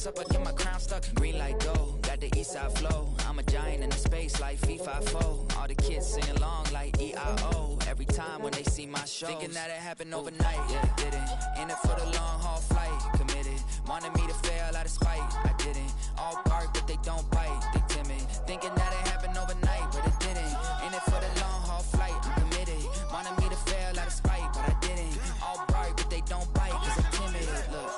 up, I get my crown stuck. Green light go, got the east side flow. I'm a giant in the space like FIFA4. All the kids sing along like E-I-O. Every time when they see my shows, thinking that it happened overnight, yeah, it didn't. In it for the long haul flight, committed. Wanted me to fail out of spite, I didn't. All bark but they don't bite, they timid. Thinking that it happened overnight, but it didn't. In it for the long haul flight, I'm committed. Wanted me to fail out of spite, but I didn't. All bark but they don't bite, cause I'm timid. Look,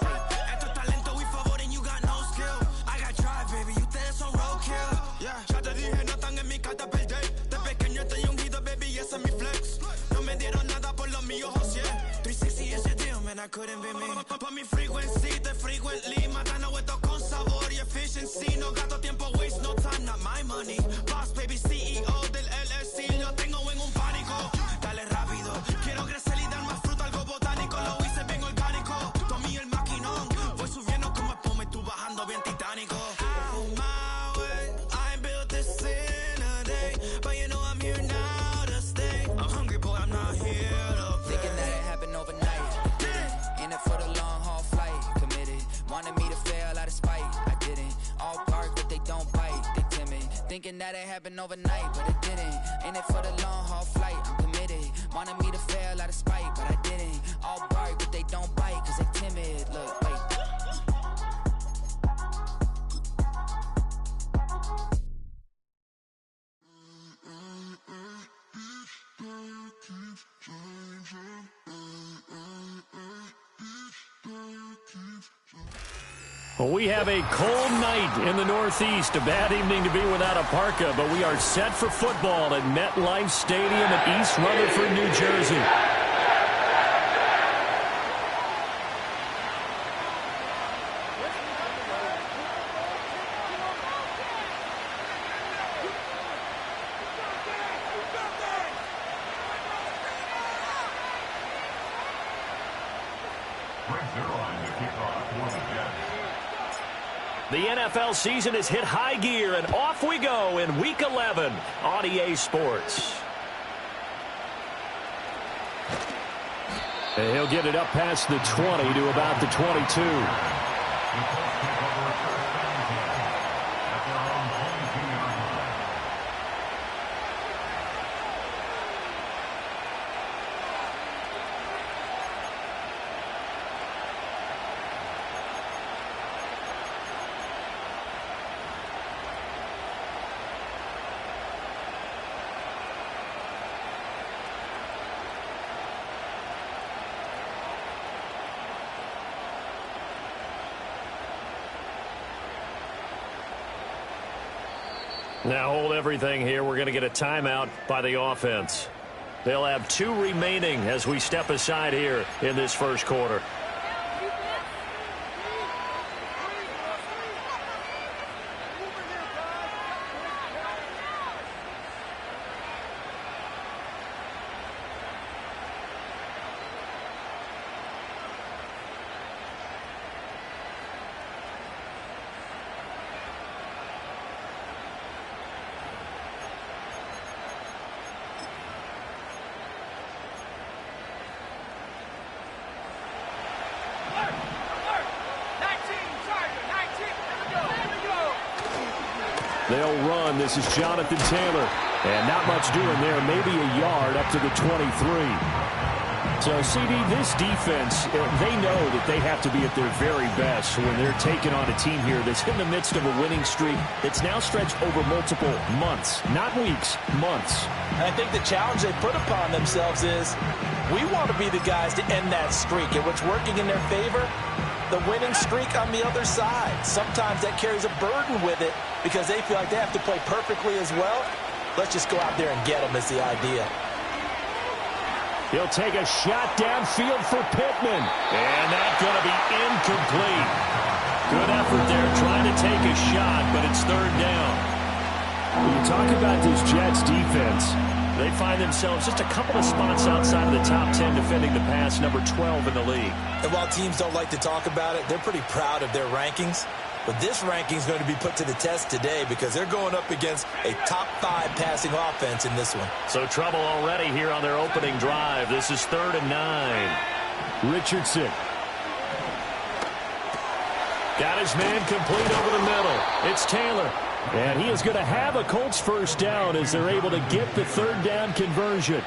Esto es talento y favor and you got no skill. I got drive, baby, ustedes son roadkill. Yeah, ya te dije, no están en mi carta perder. De pequeño estoy ungido, baby, ese es mi flex. No me dieron nada por lo mío, José. 360 is your deal, man, I couldn't be me. Pa' mi frequency, te frequently. Matando esto con sabor y efficiency. No gasto tiempo, waste no time, not my money. Boss, baby, CEO del LLC. Lo tengo en un pánico. Dale rápido, quiero crecer y dar más fruto, algo botánico. Lo hice bien orgánico. Tomé el maquinón. Voy subiendo como espuma y tú bajando bien titánico. Out my way, I ain't built this in a day. But you know I'm here now to stay. I'm hungry, boy, I'm not here to play. thinking that it happened overnight, didn't. In it for the long haul flight, committed. Wanted me to fail out of spite, I didn't. All bark but they don't bite, they timid. Thinking that it happened overnight, but it didn't. In it for the long haul flight, I'm committed. Wanted me to fail out of spite, but I didn't. All bark but they don't bite, cause they timid. Look, wait. Well, we have a cold night in the Northeast. A bad evening to be without a parka, but we are set for football at MetLife Stadium in East Rutherford, New Jersey. The NFL season has hit high gear, and off we go in Week 11 on EA Sports. And he'll get it up past the 20 to about the 22. Now hold everything here. We're going to get a timeout by the offense. They'll have 2 remaining as we step aside here in this first quarter. They'll run. This is Jonathan Taylor. And not much doing there. Maybe a yard up to the 23. So, CD, this defense, they know that they have to be at their very best when they're taking on a team here that's in the midst of a winning streak that's now stretched over multiple months. Not weeks, months. And I think the challenge they put upon themselves is we want to be the guys to end that streak. And what's working in their favor? The winning streak on the other side. Sometimes that carries a burden with it because they feel like they have to play perfectly as well. Let's just go out there and get them is the idea. He'll take a shot downfield for Pittman. And that's going to be incomplete. Good effort there trying to take a shot, but it's third down. When you talk about this Jets defense, they find themselves just a couple of spots outside of the top 10 defending the pass, number 12 in the league. And while teams don't like to talk about it, they're pretty proud of their rankings. But this ranking is going to be put to the test today because they're going up against a top 5 passing offense in this one. So trouble already here on their opening drive. This is 3rd and 9. Richardson. Got his man complete over the middle. It's Taylor. And he is going to have a Colts first down as they're able to get the third down conversion.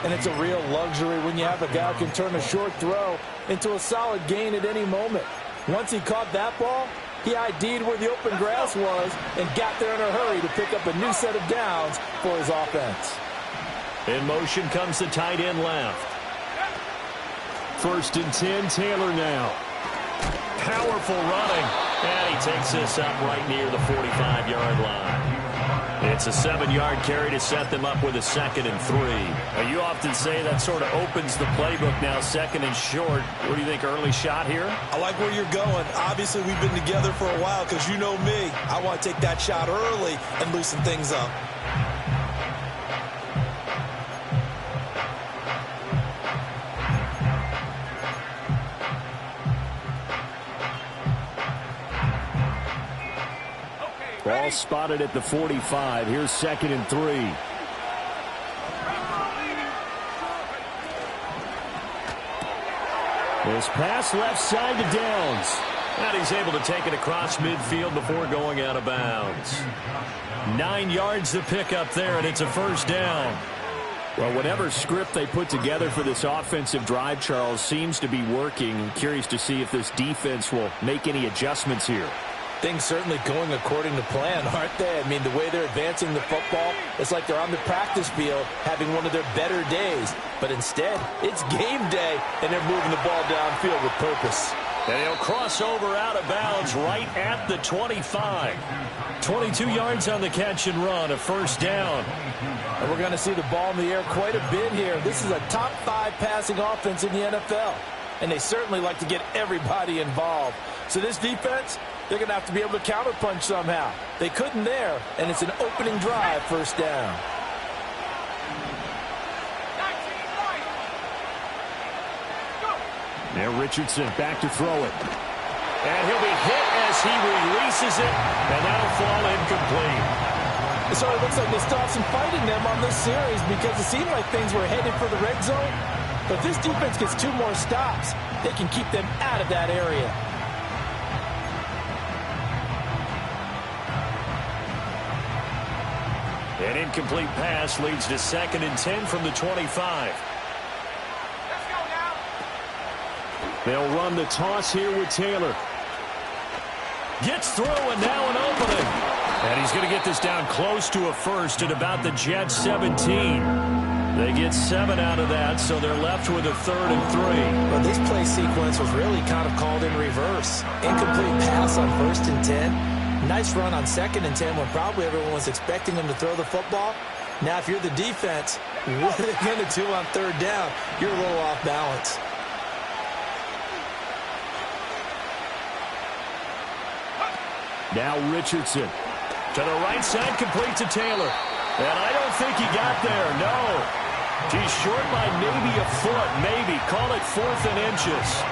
And it's a real luxury when you have a guy who can turn a short throw into a solid gain at any moment. Once he caught that ball, he ID'd where the open grass was and got there in a hurry to pick up a new set of downs for his offense. In motion comes the tight end left. 1st and 10, Taylor now. Powerful running. And he takes this up right near the 45-yard line. It's a 7-yard carry to set them up with a 2nd and 3. Now, you often say that sort of opens the playbook now, 2nd and short. What do you think, early shot here? I like where you're going. Obviously, we've been together for a while because you know me. I want to take that shot early and loosen things up. Ball spotted at the 45. Here's 2nd and 3. This pass left side to Downs. And he's able to take it across midfield before going out of bounds. 9 yards to pick up there, and it's a first down. Well, whatever script they put together for this offensive drive, Charles, seems to be working. I'm curious to see if this defense will make any adjustments here. Things certainly going according to plan, aren't they? I mean, the way they're advancing the football, it's like they're on the practice field having one of their better days. But instead, it's game day, and they're moving the ball downfield with purpose. And he'll cross over out of bounds right at the 25. 22 yards on the catch and run, a first down. And we're going to see the ball in the air quite a bit here. This is a top 5 passing offense in the NFL. And they certainly like to get everybody involved. So this defense, they're going to have to be able to counterpunch somehow. They couldn't there, and it's an opening drive, first down. Now Richardson back to throw it. And he'll be hit as he releases it, and that'll fall incomplete. So it looks like they still have some fight in them on this series because it seemed like things were headed for the red zone. But if this defense gets 2 more stops, they can keep them out of that area. An incomplete pass leads to 2nd and 10 from the 25. They'll run the toss here with Taylor. Gets through, and now an opening. And he's going to get this down close to a first at about the Jets 17. They get 7 out of that, so they're left with a 3rd and 3. Well, this play sequence was really kind of called in reverse. Incomplete pass on 1st and 10. Nice run on 2nd and 10 when probably everyone was expecting him to throw the football. Now, if you're the defense, what are they going to do on 3rd down? You're a little off balance. Now Richardson. To the right side, complete to Taylor. And I don't think he got there, no. He's short by maybe a foot, maybe. Call it 4th and inches.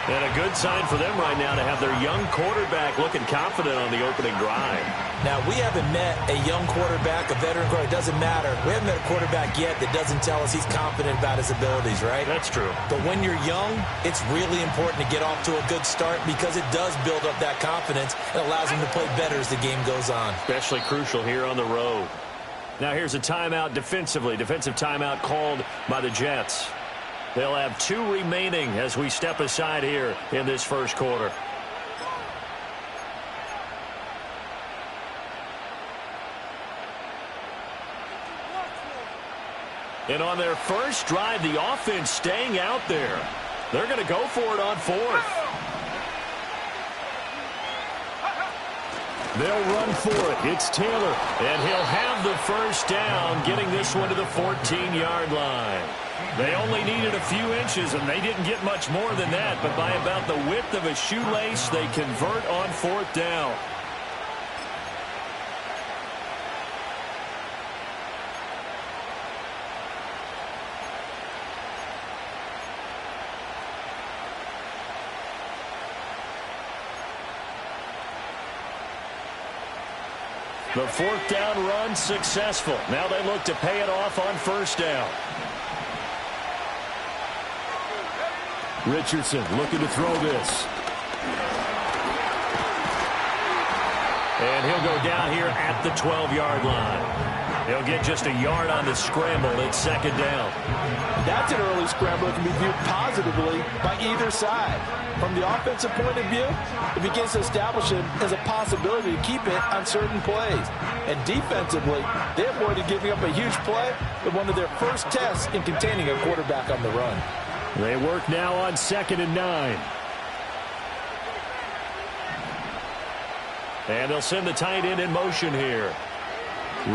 And a good sign for them right now to have their young quarterback looking confident on the opening drive. Now, we haven't met a young quarterback, a veteran quarterback. It doesn't matter. We haven't met a quarterback yet that doesn't tell us he's confident about his abilities, right? That's true. But when you're young, it's really important to get off to a good start because it does build up that confidence and allows him to play better as the game goes on. Especially crucial here on the road. Now here's a timeout defensively. Defensive timeout called by the Jets. They'll have 2 remaining as we step aside here in this first quarter. And on their first drive, the offense staying out there. They're going to go for it on 4th. They'll run for it. It's Taylor, and he'll have the first down, getting this one to the 14-yard line. They only needed a few inches, and they didn't get much more than that, but by about the width of a shoelace, they convert on 4th down. The 4th down run successful. Now they look to pay it off on 1st down. Richardson looking to throw this. And he'll go down here at the 12-yard line. He'll get just a yard on the scramble. It's second down. That's an early scramble that can be viewed positively by either side. From the offensive point of view, it begins to establish it as a possibility to keep it on certain plays. And defensively, they avoided giving up a huge play with one of their first tests in containing a quarterback on the run. They work now on 2nd and 9. And they'll send the tight end in motion here.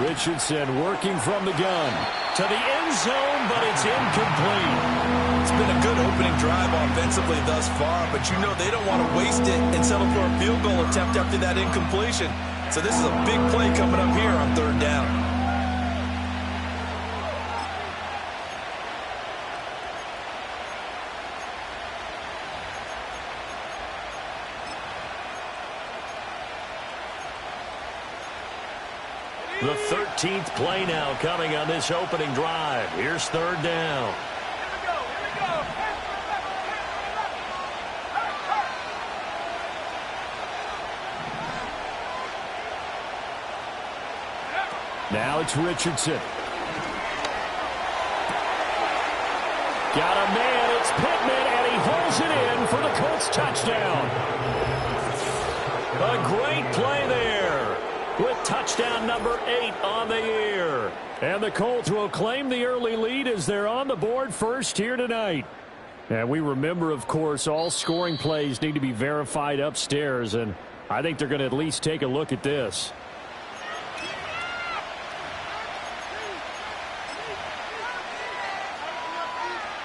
Richardson working from the gun to the end zone, but it's incomplete. It's been a good opening drive offensively thus far, but you know they don't want to waste it and settle for a field goal attempt after that incompletion. So this is a big play coming up here on 3rd down. The 13th play now coming on this opening drive. Here's 3rd down. Now it's Richardson. Got a man. It's Pittman, and he holds it in for the Colts touchdown. A great play there, with touchdown number 8 on the year. And the Colts will claim the early lead as they're on the board first here tonight. And we remember, of course, all scoring plays need to be verified upstairs, and I think they're going to at least take a look at this.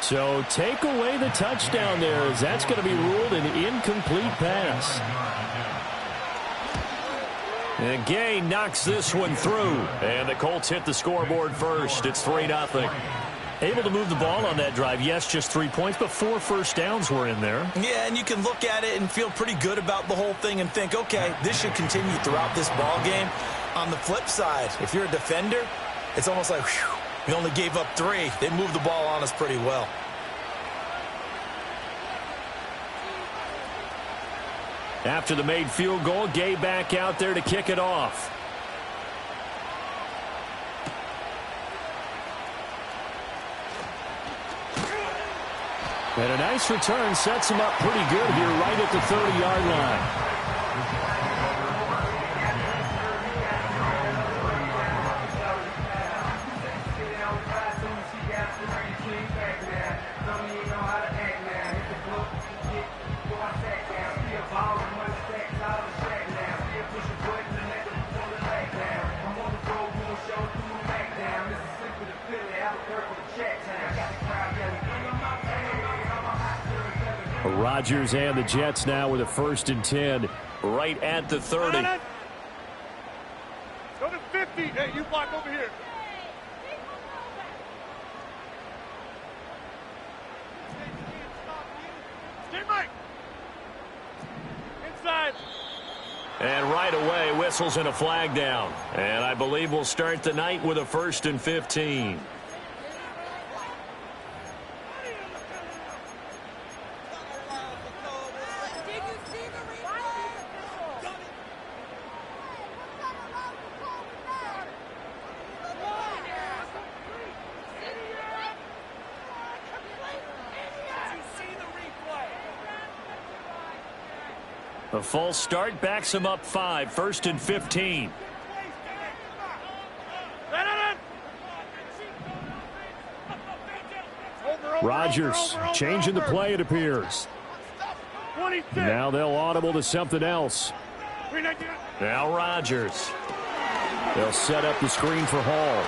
So take away the touchdown there, as that's going to be ruled an incomplete pass. And Gay knocks this one through. And the Colts hit the scoreboard first. It's 3-0. Able to move the ball on that drive. Yes, just 3 points, but 4 first downs were in there. Yeah, and you can look at it and feel pretty good about the whole thing and think, okay, this should continue throughout this ball game. On the flip side, if you're a defender, it's almost like, whew, we only gave up 3. They moved the ball on us pretty well. After the made field goal, Gay back out there to kick it off. And a nice return sets him up pretty good here right at the 30-yard line. Rodgers and the Jets now with a 1st and 10 right at the 30. Go to 50. Hey, you block over here. Stay right. Inside. And right away, whistles and a flag down. And I believe we'll start the night with a 1st and 15. A false start backs him up 5, 1st and 15. Rodgers changing the play, it appears. Now they'll audible to something else. Now Rodgers. They'll set up the screen for Hall.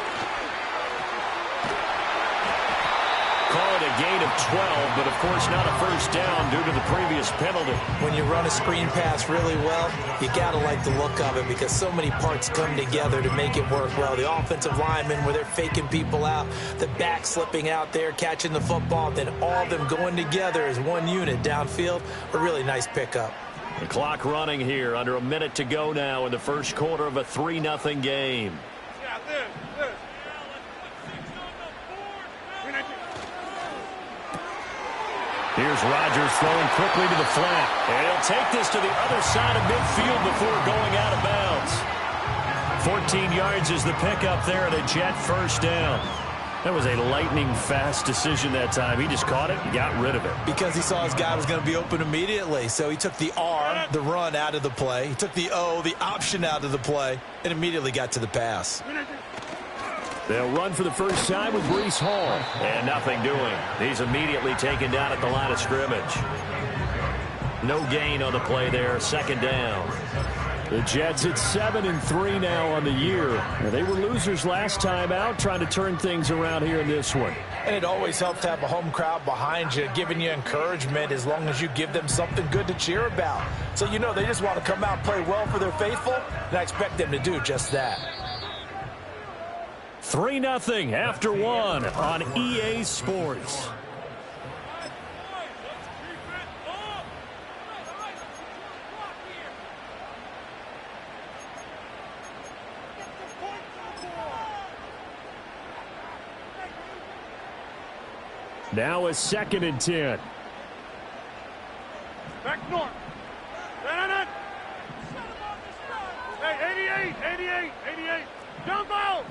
Call it a gain of 12, but of course not a first down due to the previous penalty. When you run a screen pass really well, you got to like the look of it because so many parts come together to make it work well. The offensive linemen, where they're faking people out, the back slipping out there, catching the football, then all of them going together as one unit downfield. A really nice pickup. The clock running here, under a minute to go now in the first quarter of a 3-0 game. Here's Rodgers throwing quickly to the flat. And he'll take this to the other side of midfield before going out of bounds. 14 yards is the pickup there and a Jet first down. That was a lightning-fast decision that time. He just caught it and got rid of it. Because he saw his guy was going to be open immediately. So he took the R, the run, out of the play. He took the O, the option, out of the play, and immediately got to the pass. They'll run for the first time with Breece Hall. And nothing doing. He's immediately taken down at the line of scrimmage. No gain on the play there. Second down. The Jets at 7-3 now on the year. They were losers last time out, trying to turn things around here in this one. And it always helps to have a home crowd behind you, giving you encouragement as long as you give them something good to cheer about. So you know they just want to come out and play well for their faithful, and I expect them to do just that. 3-0 after one on EA Sports. Now a 2nd and 10. Back north. Hey, 88. Jump out.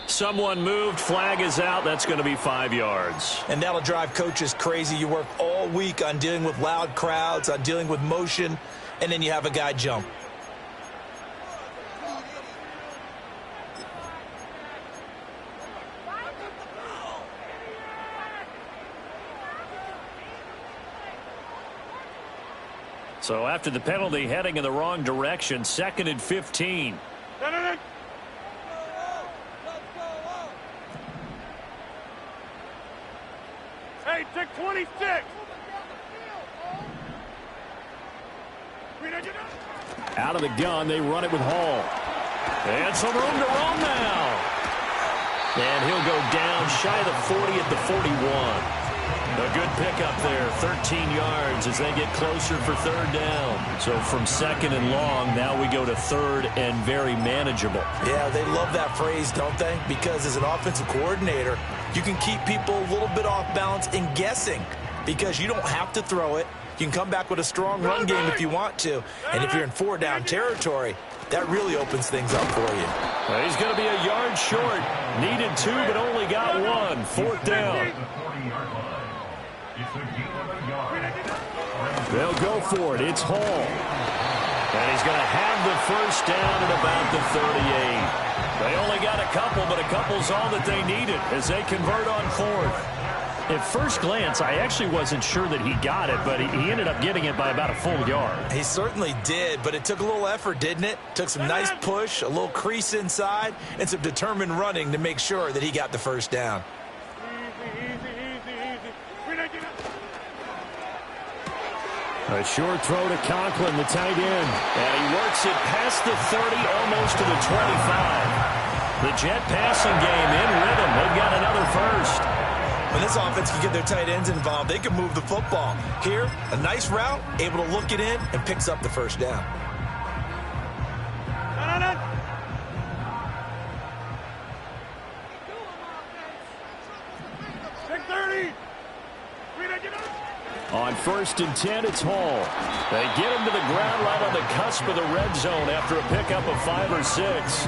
Someone moved. Flag is out. That's going to be 5 yards. And that'll drive coaches crazy. You work all week on dealing with loud crowds, on dealing with motion, and then you have a guy jump. So after the penalty, heading in the wrong direction, 2nd and 15. Hey, take 26. Out of the gun, they run it with Hall. And some room to roam now. And he'll go down shy of the 40 at the 41. A good pickup there, 13 yards as they get closer for 3rd down. So from 2nd and long, now we go to 3rd and very manageable. Yeah, they love that phrase, don't they? Because as an offensive coordinator, you can keep people a little bit off balance and guessing because you don't have to throw it. You can come back with a strong run game if you want to. And if you're in 4-down territory, that really opens things up for you. Well, he's going to be a yard short. Needed 2, but only got 1. 4th down. They'll go for it. It's Hall. And he's going to have the first down at about the 38. They only got a couple, but a couple's all that they needed as they convert on 4th. At first glance, I actually wasn't sure that he got it, but he ended up getting it by about a full yard. He certainly did, but it took a little effort, didn't it? Took some nice push, a little crease inside, and some determined running to make sure that he got the first down. A short throw to Conklin, the tight end. And he works it past the 30, almost to the 25. The Jet passing game in rhythm. They've got another first. When this offense can get their tight ends involved, they can move the football. Here, a nice route, able to look it in, and picks up the first down. On 1st and 10, it's Hall. They get him to the ground right on the cusp of the red zone after a pickup of 5 or 6.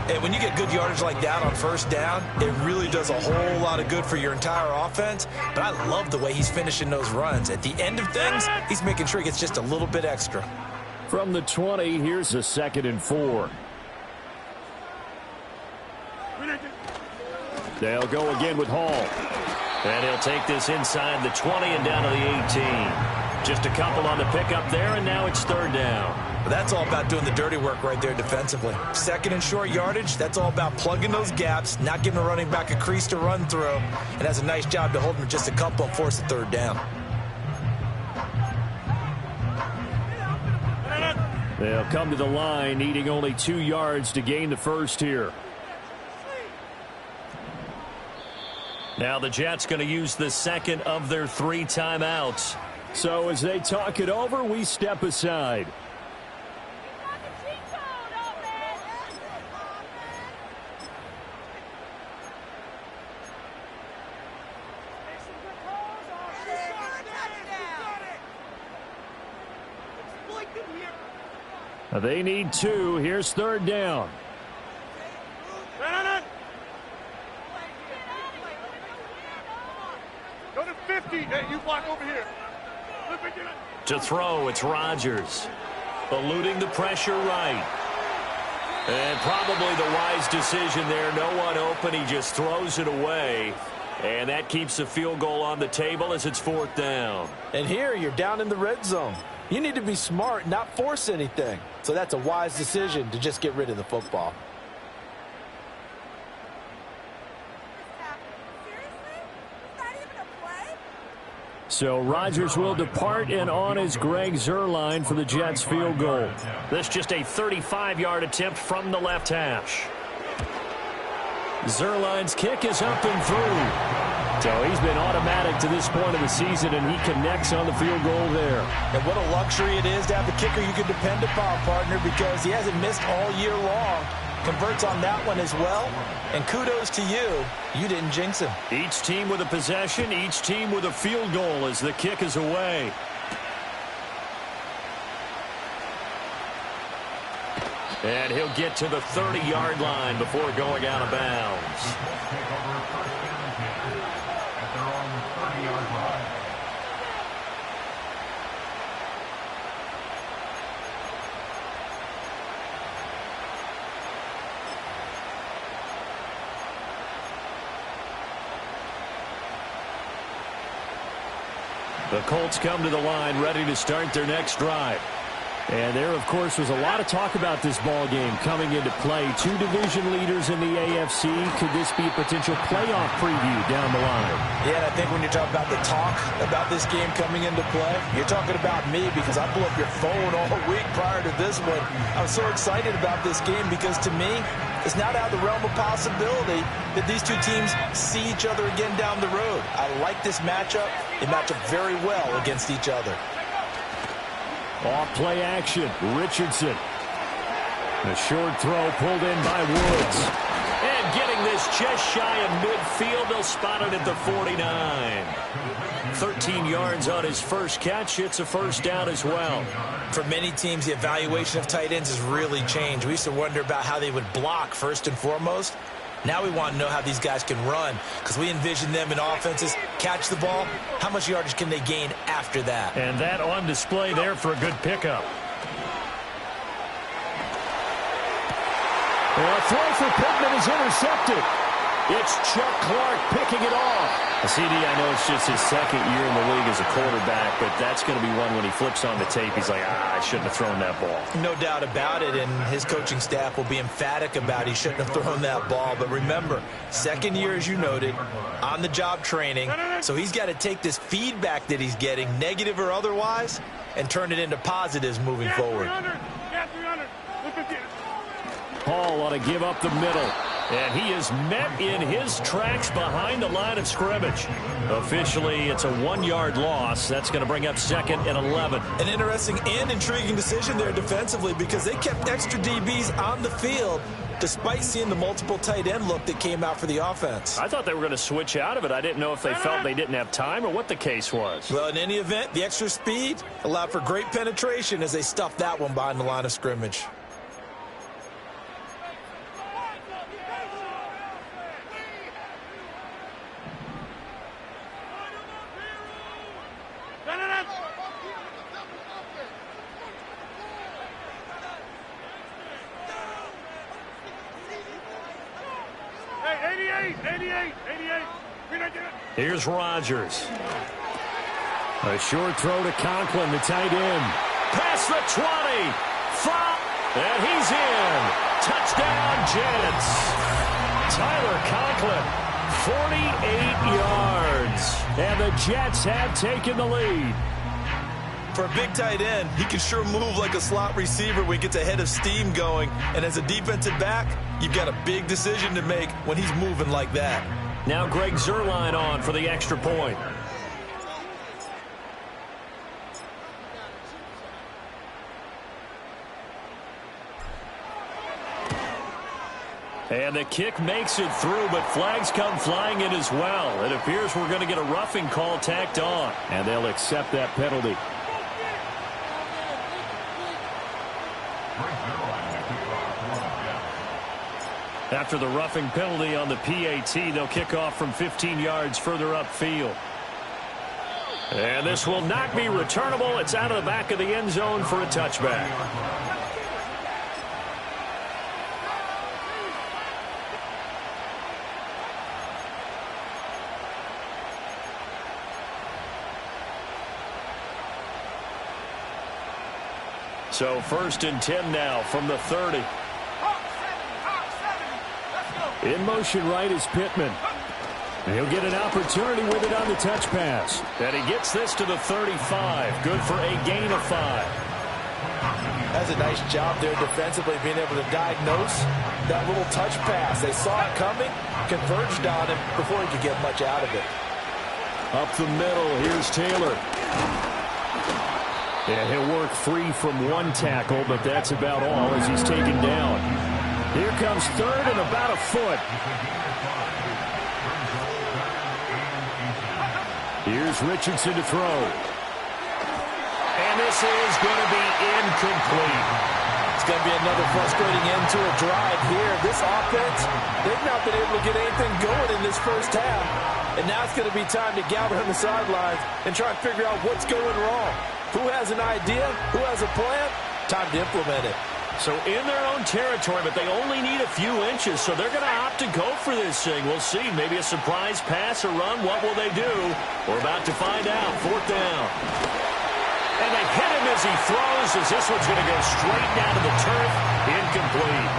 And when you get good yardage like that on 1st down, it really does a whole lot of good for your entire offense. But I love the way he's finishing those runs. At the end of things, he's making sure he gets just a little bit extra. From the 20, here's a 2nd and 4. They'll go again with Hall. And he'll take this inside the 20 and down to the 18. Just a couple on the pickup there, and now it's 3rd down. That's all about doing the dirty work right there defensively. 2nd and short yardage, that's all about plugging those gaps, not giving a running back a crease to run through, and has a nice job to hold him just a couple and force the 3rd down. They'll come to the line, needing only 2 yards to gain the first here. Now the Jets going to use the 2nd of their 3 timeouts. So as they talk it over, we step aside. They need 2. Here's 3rd down. Go to 50. Hey, you block over here. To throw, it's Rodgers. Eluding the pressure right. And probably the wise decision there. No one open. He just throws it away. And that keeps the field goal on the table as it's 4th down. And here you're down in the red zone. You need to be smart, not force anything. So that's a wise decision to just get rid of the football. So Rodgers will depart, and on is Greg Zuerlein for the Jets field goal. This just a 35-yard attempt from the left hash. Zuerlein's kick is up and through. So he's been automatic to this point of the season, and he connects on the field goal there. And what a luxury it is to have a kicker you can depend upon, partner, because he hasn't missed all year long. Converts on that one as well. And kudos to you. You didn't jinx him. Each team with a possession, each team with a field goal as the kick is away. And he'll get to the 30-yard line before going out of bounds. The Colts come to the line ready to start their next drive. And there, of course, was a lot of talk about this ball game coming into play. 2 division leaders in the AFC. Could this be a potential playoff preview down the line? Yeah, and I think when you talk about the talk about this game coming into play, you're talking about me because I blew up your phone all week prior to this one. I was so excited about this game because, to me, it's not out of the realm of possibility that these two teams see each other again down the road. I like this matchup. They match up very well against each other. Off play action. Richardson. The short throw pulled in by Woods. And getting this just shy of midfield. They'll spot it at the 49. 13 yards on his first catch. It's a first down as well. For many teams, the evaluation of tight ends has really changed. We used to wonder about how they would block first and foremost. Now we want to know how these guys can run because we envision them in offenses catch the ball. How much yardage can they gain after that? And that on display there for a good pickup. A throw for Pittman is intercepted. It's Chuck Clark picking it off. CD, I know it's just his second year in the league as a quarterback, but that's going to be one when he flips on the tape. He's like, I shouldn't have thrown that ball. No doubt about it, and his coaching staff will be emphatic about he shouldn't have thrown that ball. But remember, second year, as you noted, on-the-job training, so he's got to take this feedback that he's getting, negative or otherwise, and turn it into positives moving forward. Hall ought to give up the middle. And he is met in his tracks behind the line of scrimmage. Officially, it's a 1-yard loss. That's going to bring up 2nd and 11. An interesting and intriguing decision there defensively because they kept extra DBs on the field despite seeing the multiple tight end look that came out for the offense. I thought they were going to switch out of it. I didn't know if they felt they didn't have time or what the case was. Well, in any event, the extra speed allowed for great penetration as they stuffed that one behind the line of scrimmage. Here's Rodgers. A short throw to Conklin, the tight end. Past the 20. And he's in. Touchdown, Jets. Tyler Conklin, 48 yards. And the Jets have taken the lead. For a big tight end, he can sure move like a slot receiver when he gets a head of steam going. And as a defensive back, you've got a big decision to make when he's moving like that. Now Greg Zuerlein on for the extra point. And the kick makes it through, but flags come flying in as well. It appears we're going to get a roughing call tacked on, and they'll accept that penalty. After the roughing penalty on the PAT, they'll kick off from 15 yards further upfield. And this will not be returnable. It's out of the back of the end zone for a touchback. So 1st and 10 now from the 30. In motion right is Pittman. And he'll get an opportunity with it on the touch pass. And he gets this to the 35. Good for a gain of 5. That's a nice job there defensively, being able to diagnose that little touch pass. They saw it coming, converged on him before he could get much out of it. Up the middle, here's Taylor. And he'll work free from one tackle, but that's about all as he's taken down. Here comes 3rd and about a foot. Here's Richardson to throw. And this is going to be incomplete. It's going to be another frustrating end to a drive here. This offense, they've not been able to get anything going in this first half. And now it's going to be time to gather on the sidelines and try and figure out what's going wrong. Who has an idea? Who has a plan? Time to implement it. So in their own territory, but they only need a few inches, so they're going to opt to go for this thing. We'll see. Maybe a surprise pass or run. What will they do? We're about to find out. 4th down. And they hit him as he throws, as this one's going to go straight down to the turf. Incomplete.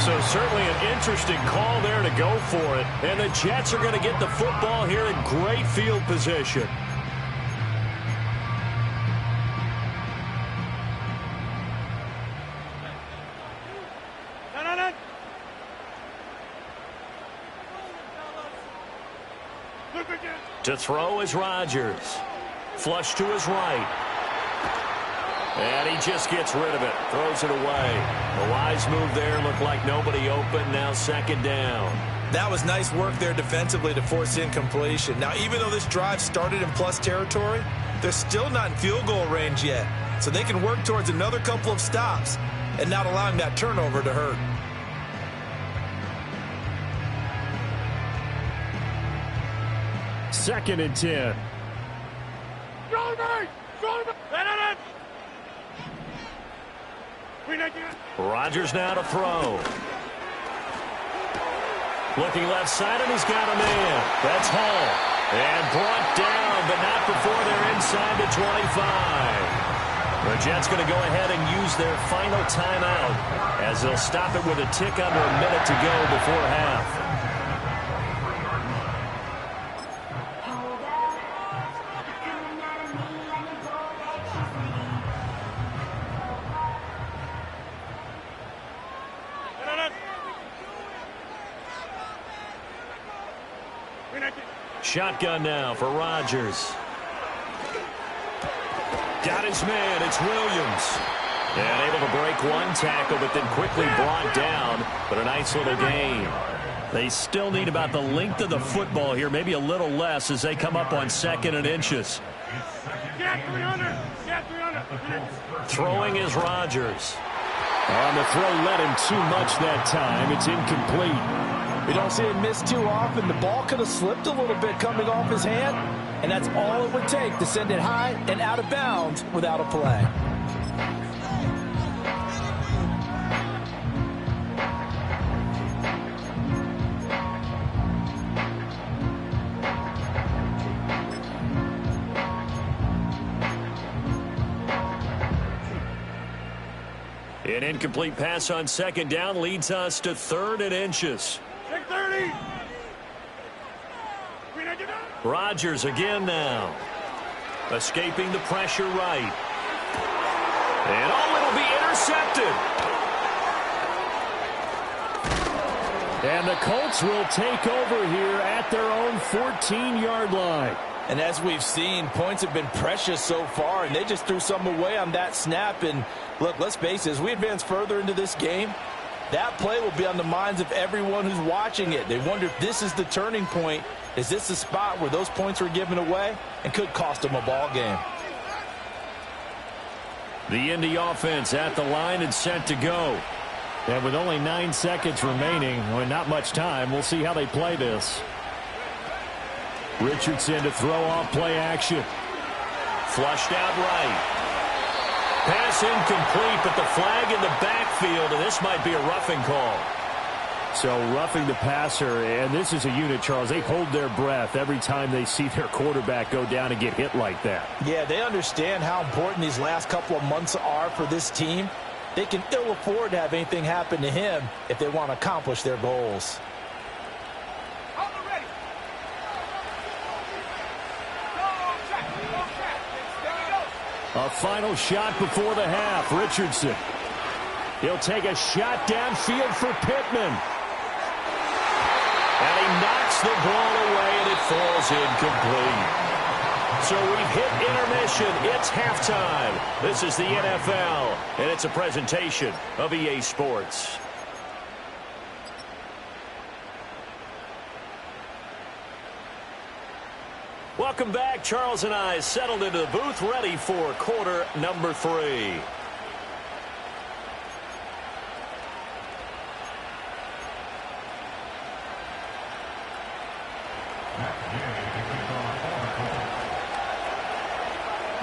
So certainly an interesting call there to go for it. And the Jets are going to get the football here in great field position. To throw is Rodgers. Flush to his right. And he just gets rid of it. Throws it away. The wise move there. Looked like nobody open. Now 2nd down. That was nice work there defensively to force incompletion. Now, even though this drive started in plus territory, they're still not in field goal range yet. So they can work towards another couple of stops and not allowing that turnover to hurt. Second and 10. Rodgers now to throw. Looking left side, and he's got a man. That's Hall. And brought down, but not before they're inside the 25. The Jets going to go ahead and use their final timeout as they'll stop it with a tick under a minute to go before half. Shotgun now for Rodgers. Got his man. It's Williams. And able to break one tackle, but then quickly brought down. But a nice little gain. They still need about the length of the football here, maybe a little less as they come up on 2nd and inches. Throwing is Rodgers. On the throw, let him too much that time. It's incomplete. We don't see him miss too often. The ball could have slipped a little bit coming off his hand, and that's all it would take to send it high and out of bounds without a play. An incomplete pass on 2nd down leads us to 3rd and inches. Rodgers again now. Escaping the pressure right. And it'll be intercepted. And the Colts will take over here at their own 14-yard line. And as we've seen, points have been precious so far, and they just threw some away on that snap. And look, let's face it, as we advance further into this game, that play will be on the minds of everyone who's watching it. They wonder if this is the turning point. Is this the spot where those points were given away and could cost them a ball game? The Indy offense at the line and set to go. And with only 9 seconds remaining, well, not much time, we'll see how they play this. Richardson to throw off play action. Flushed out right. Pass incomplete, but the flag in the backfield, and this might be a roughing call. So roughing the passer, and this is a unit, Charles. They hold their breath every time they see their quarterback go down and get hit like that. Yeah, they understand how important these last couple of months are for this team. They can ill afford to have anything happen to him if they want to accomplish their goals. A final shot before the half. Richardson. He'll take a shot downfield for Pittman. And he knocks the ball away, and it falls incomplete. So we've hit intermission. It's halftime. This is the NFL, and it's a presentation of EA Sports. Welcome back. Charles and I settled into the booth, ready for quarter number 3.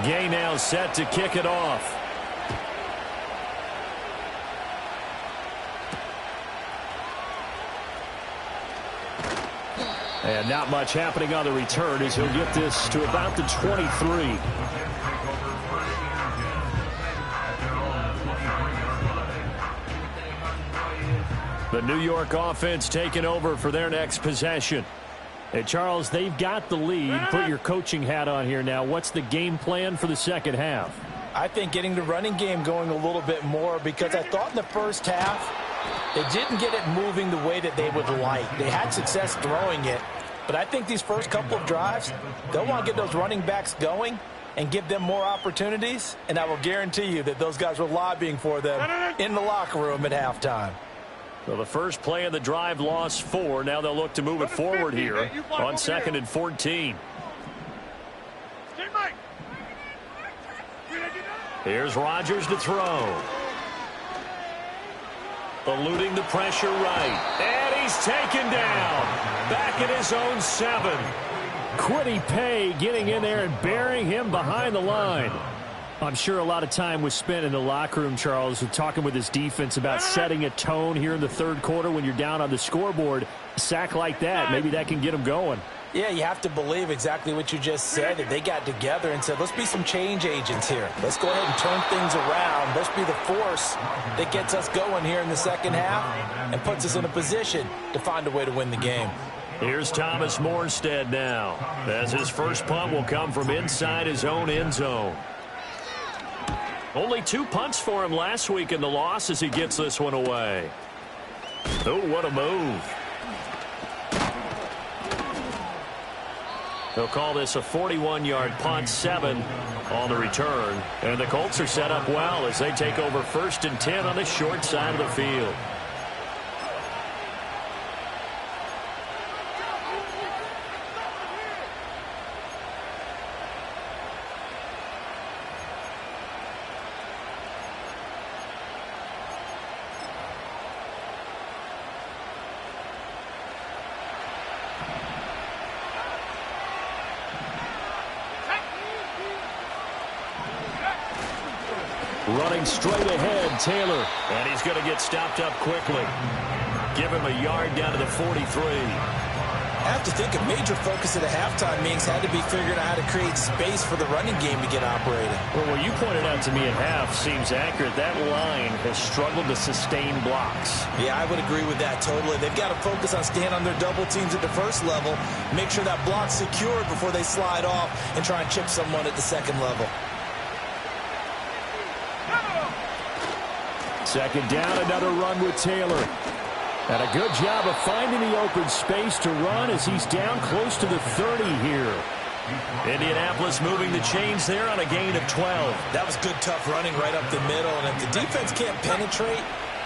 Gay now set to kick it off. And not much happening on the return as he'll get this to about the 23. The New York offense taking over for their next possession. And Charles, they've got the lead. Put your coaching hat on here now. What's the game plan for the second half? I think getting the running game going a little bit more, because I thought in the first half they didn't get it moving the way that they would like. They had success throwing it, but I think these first couple of drives, they'll want to get those running backs going and give them more opportunities, and I will guarantee you that those guys were lobbying for them in the locker room at halftime. Well, the first play of the drive lost 4. Now they'll look to move it forward here on 2nd and 14. Here's Rodgers to throw. Eluding the pressure right. And he's taken down. Back at his own 7. Kwity Paye getting in there and burying him behind the line. I'm sure a lot of time was spent in the locker room, Charles, talking with his defense about setting a tone here in the third quarter when you're down on the scoreboard. A sack like that, maybe that can get them going. Yeah, you have to believe exactly what you just said, that they got together and said, let's be some change agents here. Let's go ahead and turn things around. Let's be the force that gets us going here in the second half and puts us in a position to find a way to win the game. Here's Thomas Morstead now, as his first punt will come from inside his own end zone. Only 2 punts for him last week in the loss as he gets this one away. Oh, what a move. They'll call this a 41-yard punt, 7 on the return. And the Colts are set up well as they take over 1st and 10 on the short side of the field. Running straight ahead, Taylor. And he's going to get stopped up quickly. Give him a yard down to the 43. I have to think a major focus at the halftime meetings had to be figuring out how to create space for the running game to get operating. Well, what you pointed out to me at half seems accurate. That line has struggled to sustain blocks. Yeah, I would agree with that totally. They've got to focus on staying on their double teams at the first level, make sure that block's secured before they slide off and try and chip someone at the second level. Second down, another run with Taylor. And a good job of finding the open space to run as he's down close to the 30 here. Indianapolis moving the chains there on a gain of 12. That was good, tough running right up the middle. And if the defense can't penetrate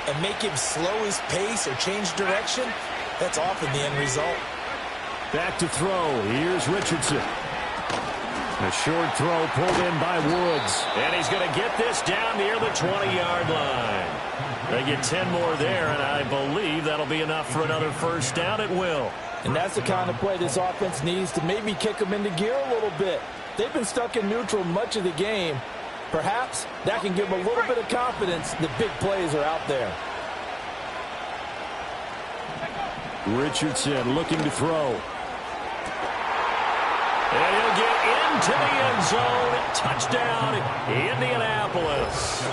and make him slow his pace or change direction, that's often the end result. Back to throw. Here's Richardson. A short throw pulled in by Woods. And he's going to get this down near the 20-yard line. They get 10 more there, and I believe that'll be enough for another first down at will. And that's the kind of play this offense needs to maybe kick them into gear a little bit. They've been stuck in neutral much of the game. Perhaps that can give them a little bit of confidence that big plays are out there. Richardson looking to throw. And he'll get into the end zone. Touchdown, Indianapolis.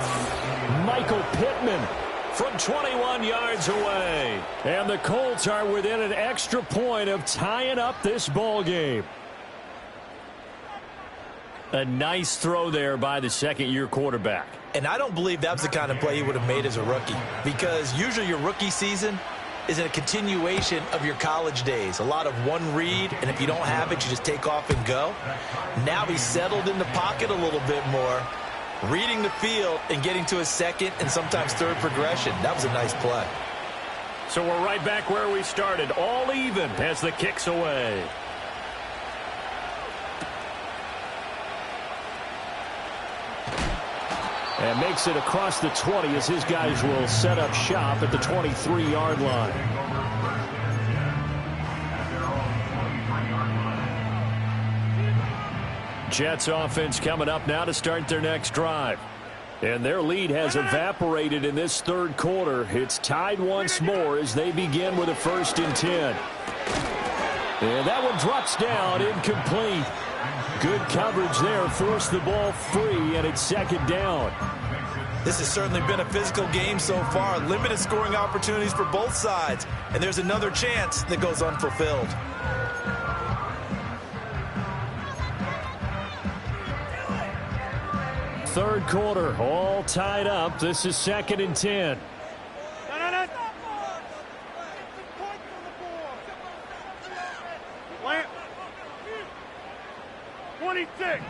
Michael Pittman from 21 yards away. And the Colts are within an extra point of tying up this ball game. A nice throw there by the second-year quarterback. And I don't believe that was the kind of play he would have made as a rookie, because usually your rookie season is a continuation of your college days. A lot of one read, and if you don't have it, you just take off and go. Now he's settled in the pocket a little bit more, reading the field and getting to his second and sometimes third progression. That was a nice play. So we're right back where we started, all even as the kick's away. And makes it across the 20 as his guys will set up shop at the 23-yard line. Jets offense coming up now to start their next drive. And their lead has evaporated in this third quarter. It's tied once more as they begin with a 1st and 10. And that one drops down, incomplete. Good coverage there, forced the ball free, and it's 2nd down. This has certainly been a physical game so far. Limited scoring opportunities for both sides. And there's another chance that goes unfulfilled. Third quarter, all tied up. This is 2nd and 10. 26.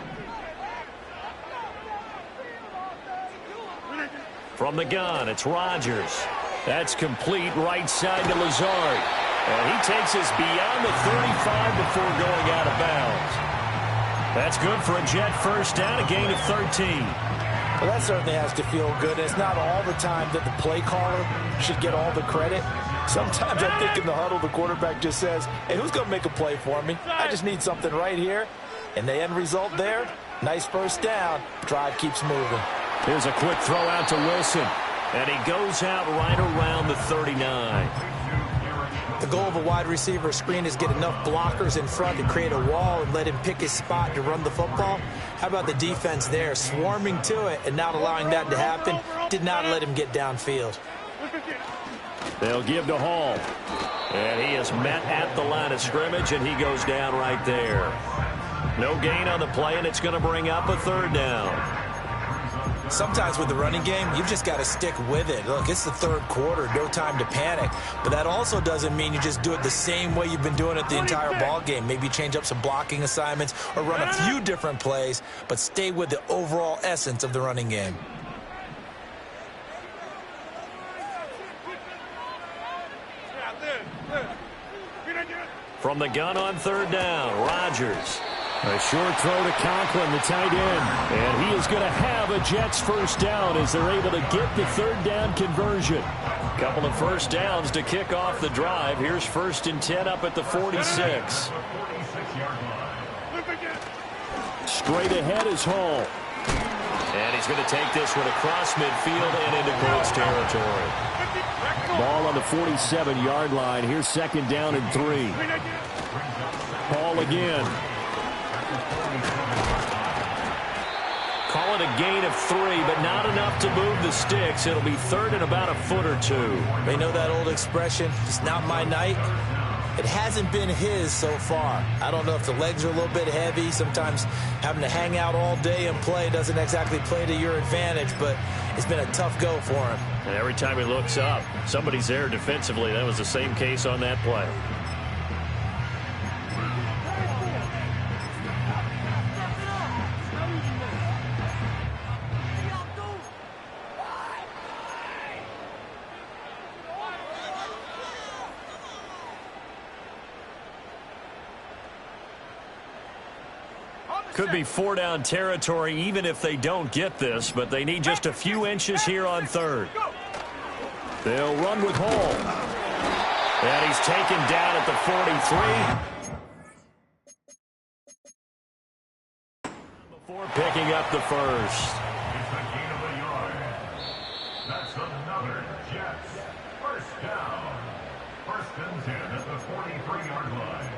From the gun, it's Rodgers. That's complete right side to Lazard. And he takes us beyond the 35 before going out of bounds. That's good for a Jet first down, a gain of 13. Well, that certainly has to feel good. It's not all the time that the play caller should get all the credit. Sometimes I think in the huddle the quarterback just says, hey, who's going to make a play for me? I just need something right here. And the end result there, nice first down. Drive keeps moving. Here's a quick throw out to Wilson. And he goes out right around the 39. The goal of a wide receiver screen is get enough blockers in front to create a wall and let him pick his spot to run the football. How about the defense there, swarming to it and not allowing that to happen? Did not let him get downfield. They'll give to Hall. And he is met at the line of scrimmage, and he goes down right there. No gain on the play, and it's going to bring up a 3rd down. Sometimes with the running game, you've just got to stick with it. Look, it's the third quarter, no time to panic. But that also doesn't mean you just do it the same way you've been doing it the entire ball game. Maybe change up some blocking assignments or run a few different plays, but stay with the overall essence of the running game. From the gun on 3rd down, Rodgers. A short throw to Conklin, the tight end. And he is going to have a Jets first down as they're able to get the 3rd down conversion. Couple of first downs to kick off the drive. Here's 1st and 10 up at the 46. Straight ahead is Hall. And he's going to take this one across midfield and into Colts territory. Ball on the 47-yard line. Here's 2nd down and 3. Hall again. Call it a gain of 3, but not enough to move the sticks. It'll be 3rd and about a foot or 2. They know that old expression, it's not my night. It hasn't been his so far. I don't know if the legs are a little bit heavy. Sometimes having to hang out all day and play doesn't exactly play to your advantage, but it's been a tough go for him. And every time he looks up, somebody's there defensively. That was the same case on that play. Could be 4-down territory even if they don't get this, but they need just a few inches here on third. They'll run with Hall. And he's taken down at the 43. Before picking up the first. It's a gain of a yard. That's another Jets. First down. First and 10 at the 43-yard line.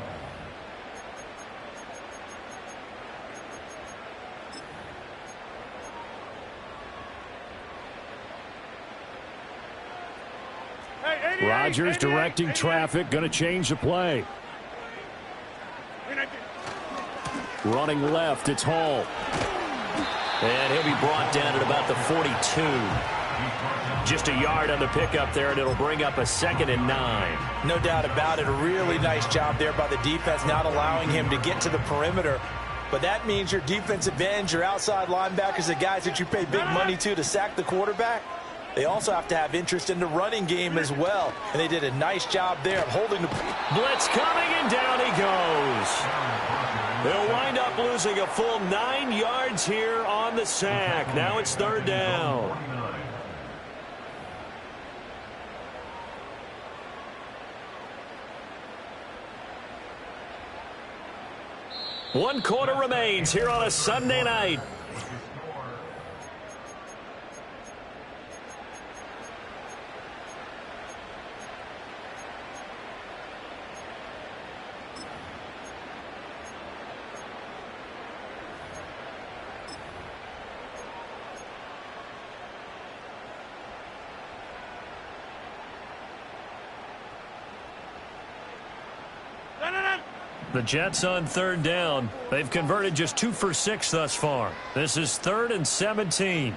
Rodgers directing traffic, going to change the play. Running left, it's Hall. And he'll be brought down at about the 42. Just a yard on the pickup there, and it'll bring up a 2nd and 9. No doubt about it. A really nice job there by the defense, not allowing him to get to the perimeter. But that means your defensive ends, your outside linebackers, the guys that you pay big money to sack the quarterback, they also have to have interest in the running game as well. And they did a nice job there of holding the blitz coming, and down he goes. They'll wind up losing a full 9 yards here on the sack. Now it's 3rd down. One quarter remains here on a Sunday night. The Jets on 3rd down. They've converted just 2 for 6 thus far. This is 3rd and 17.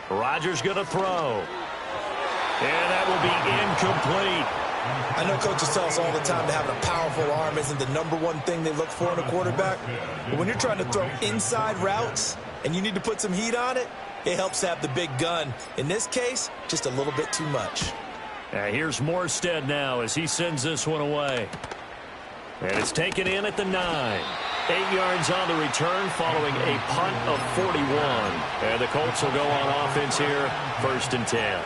Rodgers going to throw. And that will be incomplete. I know coaches tell us all the time that having a powerful arm isn't the #1 thing they look for in a quarterback. But when you're trying to throw inside routes and you need to put some heat on it, it helps to have the big gun. In this case, just a little bit too much. Here's Morstead now as he sends this one away. And it's taken in at the 9. 8 yards on the return following a punt of 41. And the Colts will go on offense here, 1st and 10.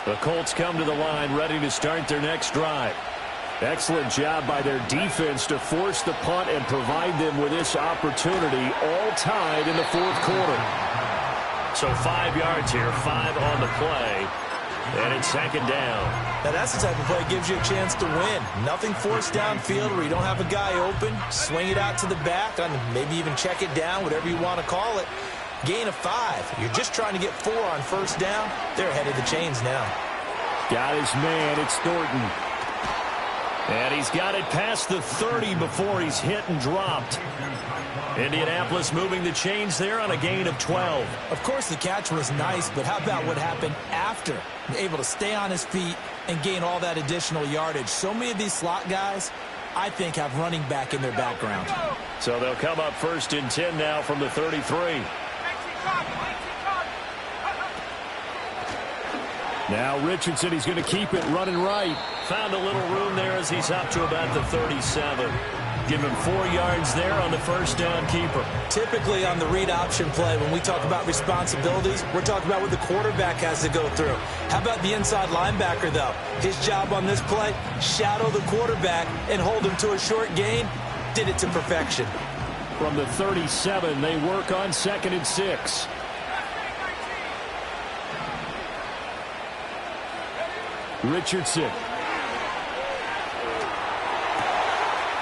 The Colts come to the line ready to start their next drive. Excellent job by their defense to force the punt and provide them with this opportunity, all tied in the 4th quarter. So 5 yards here, 5 on the play, and it's 2nd down. Now that's the type of play that gives you a chance to win. Nothing forced downfield where you don't have a guy open. Swing it out to the back, maybe even check it down, whatever you want to call it. Gain of 5. You're just trying to get 4 on 1st down. They're ahead of the chains now. Got his man, it's Thornton. And he's got it past the 30 before he's hit and dropped. Indianapolis moving the chains there on a gain of 12. Of course, the catch was nice, but how about what happened after? Able to stay on his feet and gain all that additional yardage. So many of these slot guys, I think, have running back in their background. So they'll come up 1st and 10 now from the 33. Now Richardson, he's going to keep it running right. Found a little room there as he's up to about the 37. Give him 4 yards there on the 1st down keeper. Typically on the read option play, when we talk about responsibilities, we're talking about what the quarterback has to go through. How about the inside linebacker, though? His job on this play, shadow the quarterback and hold him to a short gain. Did it to perfection. From the 37, they work on 2nd and 6. Richardson.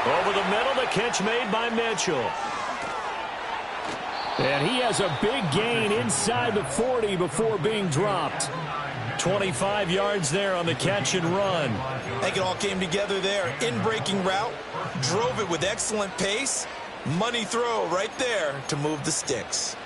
Over the middle, the catch made by Mitchell. And he has a big gain inside the 40 before being dropped. 25 yards there on the catch and run. I think it all came together there. In-breaking route, drove it with excellent pace. Money throw right there to move the sticks.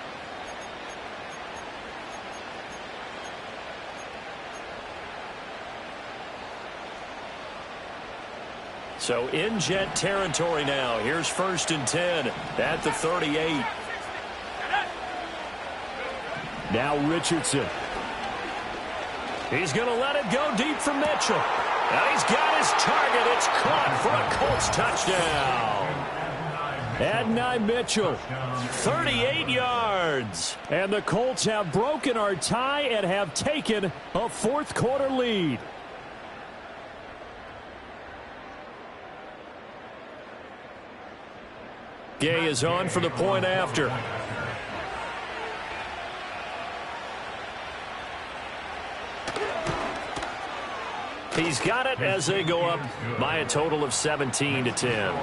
So in Jet territory now. Here's 1st and 10 at the 38. Now Richardson. He's going to let it go deep for Mitchell. And he's got his target. It's caught for a Colts touchdown. Adonai Mitchell, 38 yards. And the Colts have broken our tie and have taken a fourth-quarter lead. Gay is on for the point after. He's got it as they go up by a total of 17-10.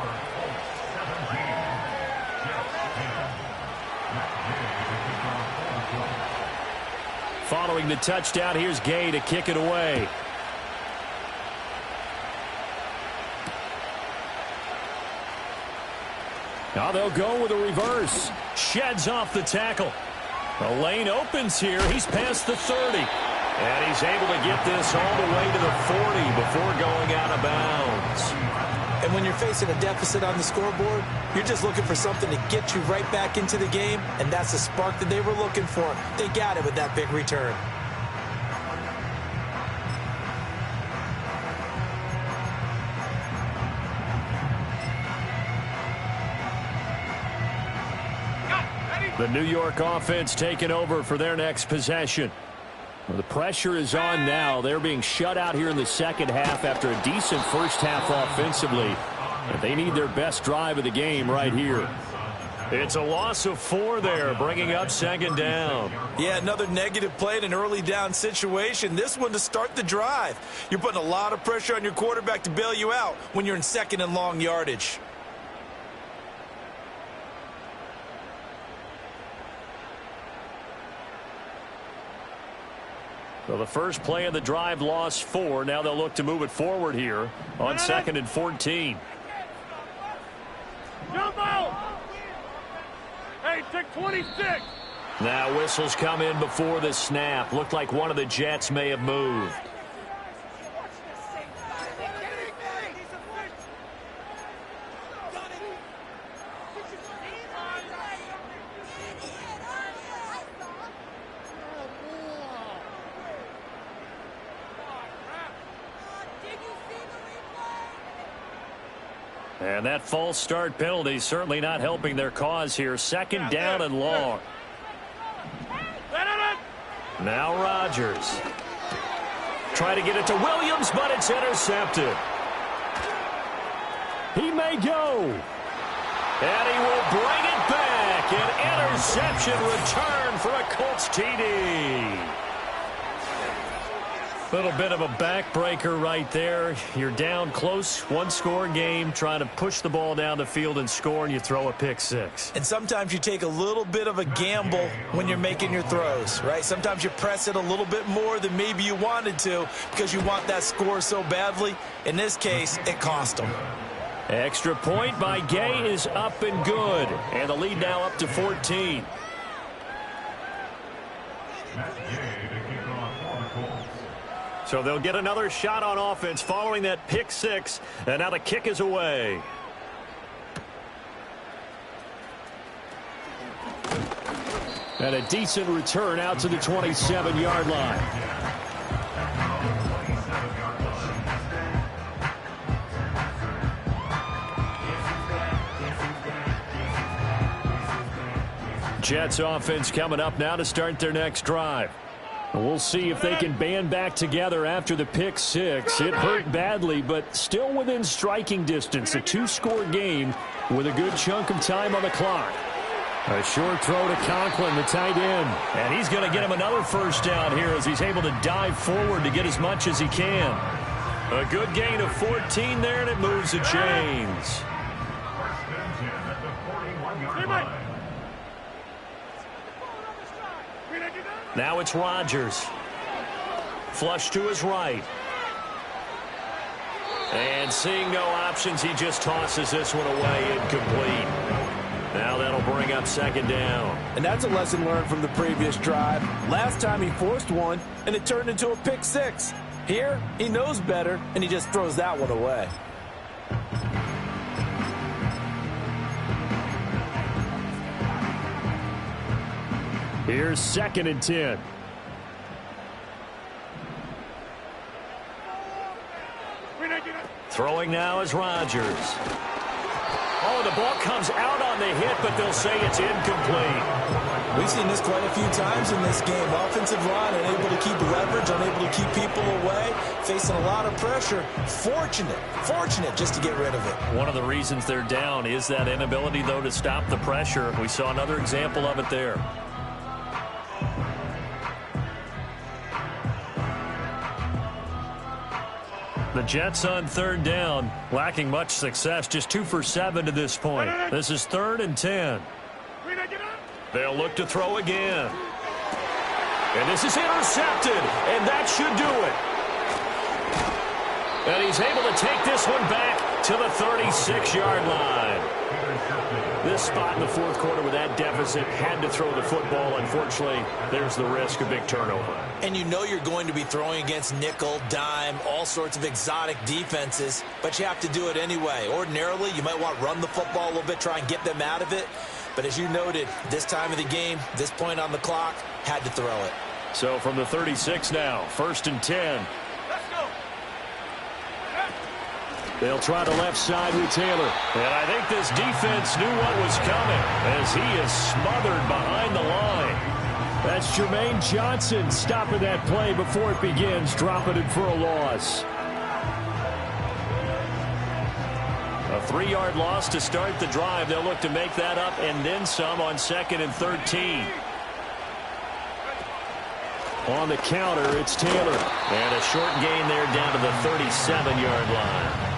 Following the touchdown, here's Gay to kick it away. Now they'll go with a reverse. Sheds off the tackle. The lane opens here. He's past the 30. And he's able to get this all the way to the 40 before going out of bounds. And when you're facing a deficit on the scoreboard, you're just looking for something to get you right back into the game, and that's the spark that they were looking for. They got it with that big return. The New York offense taking over for their next possession. Well, the pressure is on now. They're being shut out here in the second half after a decent first half offensively. But they need their best drive of the game right here. It's a loss of 4 there, bringing up second down. Yeah, another negative play in an early down situation. This one to start the drive. You're putting a lot of pressure on your quarterback to bail you out when you're in second and long yardage. So the first play of the drive lost 4. Now they'll look to move it forward here on 2nd and 14. Jump out! Hey, take 26! Now whistles come in before the snap. Looked like one of the Jets may have moved. And that false start penalty certainly not helping their cause here. Second down and long. Now Rodgers. Try to get it to Williams, but it's intercepted. He may go. And he will bring it back. An interception return for a Colts TD. Little bit of a backbreaker right there. You're down close, one-score game, trying to push the ball down the field and score, and you throw a pick six. And sometimes you take a little bit of a gamble when you're making your throws, right? Sometimes you press it a little bit more than maybe you wanted to because you want that score so badly. In this case, it cost them. Extra point by Gay is up and good. And the lead now up to 14. So they'll get another shot on offense following that pick six. And now the kick is away. And a decent return out to the 27-yard line. Jets offense coming up now to start their next drive. We'll see if they can band back together after the pick six. It hurt badly, but still within striking distance. A two-score game with a good chunk of time on the clock. A short throw to Conklin, the tight end. And he's going to get him another first down here as he's able to dive forward to get as much as he can. A good gain of 14 there, and it moves the chains. Now it's Rodgers. Flush to his right. And seeing no options, he just tosses this one away incomplete. Now that'll bring up second down. And that's a lesson learned from the previous drive. Last time he forced one, and it turned into a pick six. Here, he knows better, and he just throws that one away. Here's 2nd and 10. Throwing now is Rodgers. Oh, the ball comes out on the hit, but they'll say it's incomplete. We've seen this quite a few times in this game. Offensive line unable to keep leverage, unable to keep people away, facing a lot of pressure. Fortunate just to get rid of it. One of the reasons they're down is that inability, though, to stop the pressure. We saw another example of it there. The Jets on 3rd down, lacking much success, just 2 for 7 to this point. This is 3rd and 10. They'll look to throw again. And this is intercepted, and that should do it. And he's able to take this one back to the 36-yard line. This spot in the 4th quarter with that deficit had to throw the football. Unfortunately, there's the risk of big turnover. And you know you're going to be throwing against nickel, dime, all sorts of exotic defenses, but you have to do it anyway. Ordinarily, you might want to run the football a little bit, try and get them out of it. But as you noted, this time of the game, this point on the clock, had to throw it. So from the 36 now, 1st and 10. They'll try the left side with Taylor. And I think this defense knew what was coming as he is smothered behind the line. That's Jermaine Johnson stopping that play before it begins, dropping it for a loss. A 3-yard loss to start the drive. They'll look to make that up and then some on 2nd and 13. On the counter, it's Taylor. And a short gain there down to the 37-yard line.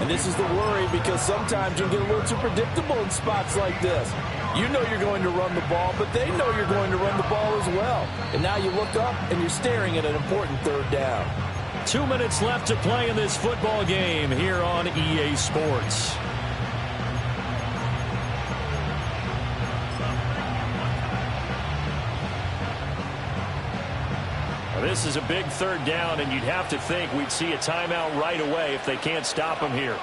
And this is the worry because sometimes you get a little too predictable in spots like this. You know you're going to run the ball, but they know you're going to run the ball as well. And now you look up and you're staring at an important 3rd down. 2 minutes left to play in this football game here on EA Sports. This is a big 3rd down, and you'd have to think we'd see a timeout right away if they can't stop him here.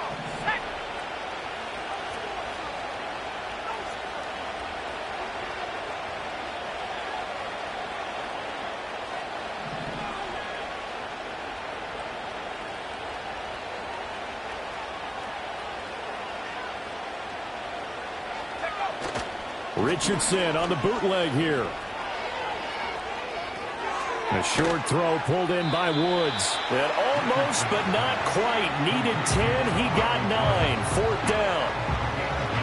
Richardson on the bootleg here. A short throw pulled in by Woods. And almost, but not quite. Needed 10. He got 9. 4th down.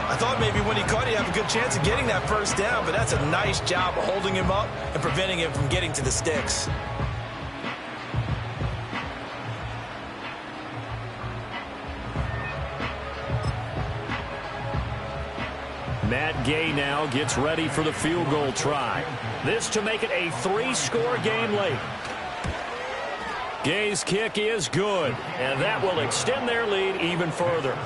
I thought maybe when he caught it, he'd have a good chance of getting that 1st down, but that's a nice job of holding him up and preventing him from getting to the sticks. Matt Gay now gets ready for the field goal try. This to make it a 3-score game late. Gay's kick is good, and that will extend their lead even further.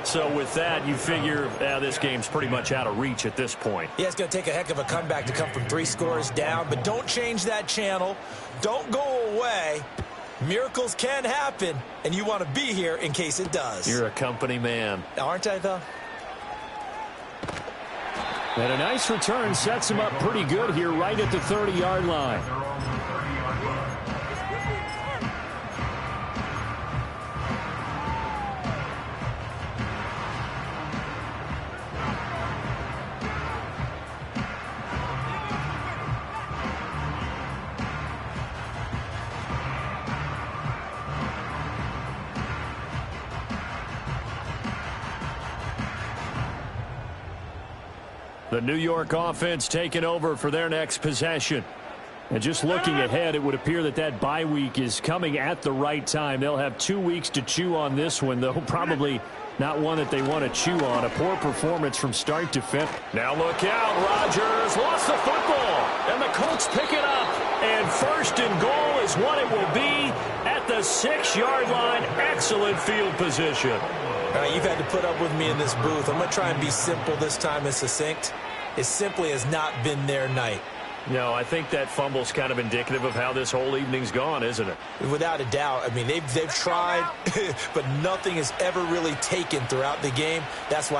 So with that, you figure this game's pretty much out of reach at this point. Yeah, it's going to take a heck of a comeback to come from 3 scores down, but don't change that channel. Don't go away. Miracles can happen, and you want to be here in case it does. You're a company man. Aren't I, though? And a nice return sets him up pretty good here right at the 30-yard line. The New York offense taking over for their next possession. And just looking ahead, it would appear that that bye week is coming at the right time. They'll have 2 weeks to chew on this one, though probably not one that they want to chew on. A poor performance from start to finish. Now look out. Rodgers lost the football, and the Colts pick it up. And 1st and goal is what it will be at the 6-yard line. Excellent field position. All right, you've had to put up with me in this booth. I'm going to try and be simple this time and succinct. It simply has not been their night. No, I think that fumble's kind of indicative of how this whole evening's gone, isn't it? Without a doubt. I mean, they've tried, but nothing has ever really taken throughout the game. That's why